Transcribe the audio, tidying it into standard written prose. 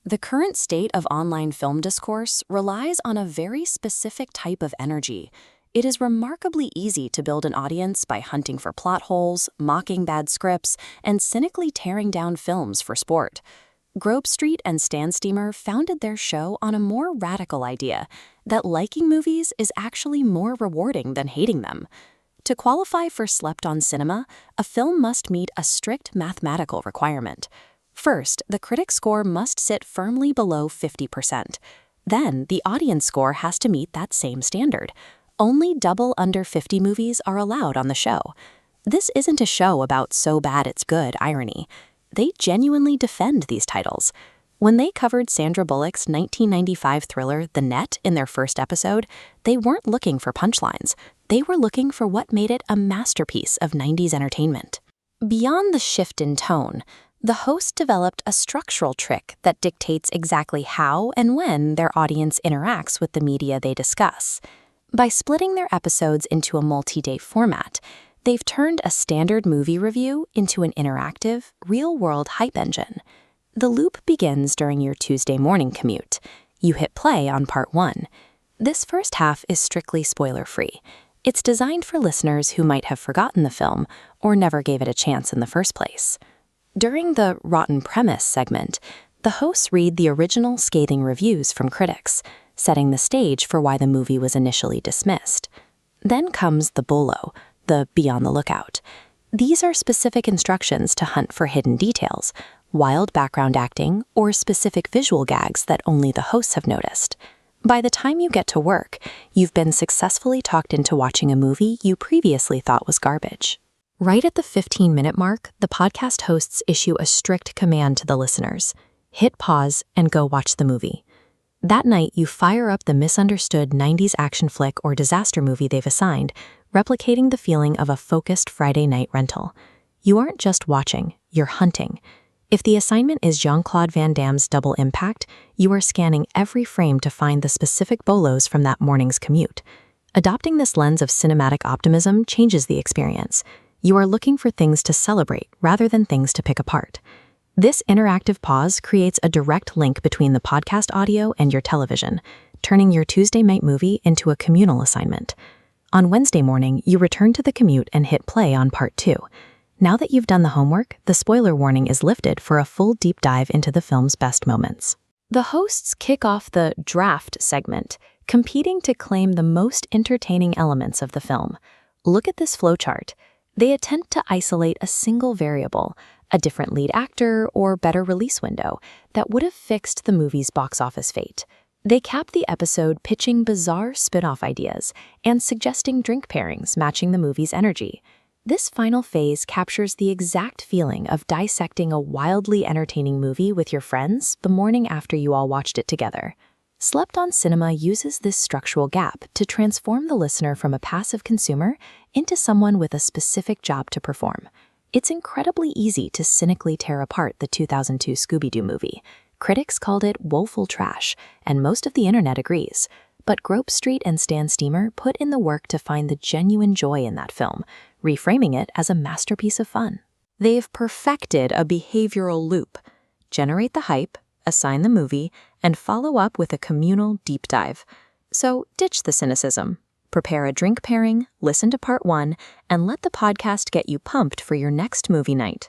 The current state of online film discourse relies on a very specific type of energy. It is remarkably easy to build an audience by hunting for plot holes, mocking bad scripts, and cynically tearing down films for sport. Grove Street and Stan Steamer founded their show on a more radical idea, that liking movies is actually more rewarding than hating them. To qualify for Slept-On Cinema, a film must meet a strict mathematical requirement. First, the critic score must sit firmly below 50%. Then, the audience score has to meet that same standard. Only double under 50 movies are allowed on the show. This isn't a show about so bad it's good irony. They genuinely defend these titles. When they covered Sandra Bullock's 1995 thriller The Net in their first episode, they weren't looking for punchlines. They were looking for what made it a masterpiece of 90s entertainment. Beyond the shift in tone, the host developed a structural trick that dictates exactly how and when their audience interacts with the media they discuss. By splitting their episodes into a multi-day format, they've turned a standard movie review into an interactive, real-world hype engine. The loop begins during your Tuesday morning commute. You hit play on part 1. This first half is strictly spoiler-free. It's designed for listeners who might have forgotten the film or never gave it a chance in the first place. During the Rotten Premise segment, the hosts read the original scathing reviews from critics, setting the stage for why the movie was initially dismissed. Then comes the bolo, the be on the lookout. These are specific instructions to hunt for hidden details, wild background acting, or specific visual gags that only the hosts have noticed. By the time you get to work, you've been successfully talked into watching a movie you previously thought was garbage. Right at the 15-minute mark, the podcast hosts issue a strict command to the listeners. Hit pause and go watch the movie. That night, you fire up the misunderstood 90s action flick or disaster movie they've assigned, replicating the feeling of a focused Friday night rental. You aren't just watching, you're hunting. If the assignment is Jean-Claude Van Damme's Double Impact, you are scanning every frame to find the specific bolos from that morning's commute. Adopting this lens of cinematic optimism changes the experience. You are looking for things to celebrate rather than things to pick apart. This interactive pause creates a direct link between the podcast audio and your television, turning your Tuesday night movie into a communal assignment. On Wednesday morning, you return to the commute and hit play on part 2. Now that you've done the homework, the spoiler warning is lifted for a full deep dive into the film's best moments. The hosts kick off the draft segment, competing to claim the most entertaining elements of the film. Look at this flowchart. They attempt to isolate a single variable, a different lead actor, or better release window, that would have fixed the movie's box office fate. They cap the episode pitching bizarre spin-off ideas and suggesting drink pairings matching the movie's energy. This final phase captures the exact feeling of dissecting a wildly entertaining movie with your friends the morning after you all watched it together. Slept-On Cinema uses this structural gap to transform the listener from a passive consumer into someone with a specific job to perform. It's incredibly easy to cynically tear apart the 2002 Scooby-Doo movie. Critics called it woeful trash, and most of the internet agrees. But Grove Street and Stan Steamer put in the work to find the genuine joy in that film, reframing it as a masterpiece of fun. They've perfected a behavioral loop. Generate the hype, assign the movie, and follow up with a communal deep dive. So ditch the cynicism. Prepare a drink pairing, listen to part 1, and let the podcast get you pumped for your next movie night.